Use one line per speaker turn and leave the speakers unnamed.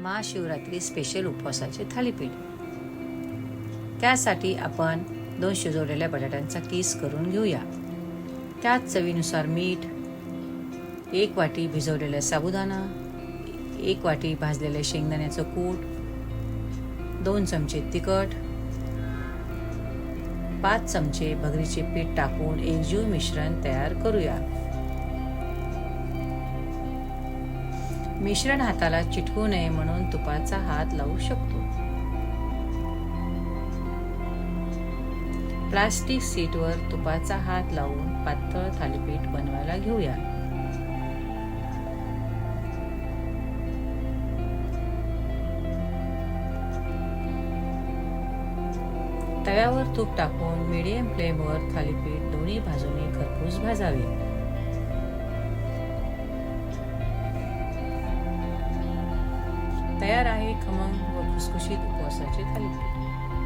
Mahashivratri special उपवासाचे thalipeeth. त्यासाठी आपण 2 शिजवलेल्या बटाट्यांचा किस करून घेऊया. त्यात चवीनुसार मीठ, 1 वाटी भिजवलेला साबुदाणा, 1 वाटी भाजलेले शेंगदाण्याचं कूट, 2 चमचे तिखट, 5 चमचे भगरीचे पीठ टाकून एकजीव मिश्रण तयार करूया. मिश्रण हाताला चिटकू नये म्हणून तुपाचा हात लावू शकतो. प्लास्टिक शीटवर तुपाचा हात लावून पातळ थालीपीठ बनवायला घेऊया. तव्यावर तूप टाकून मीडियम फ्लेमवर थालीपीठ दोन्ही बाजूने खरपूस भाजावे. तयार आहे खमंग व खुसखुशीत उपवासाचे थालीपीठ.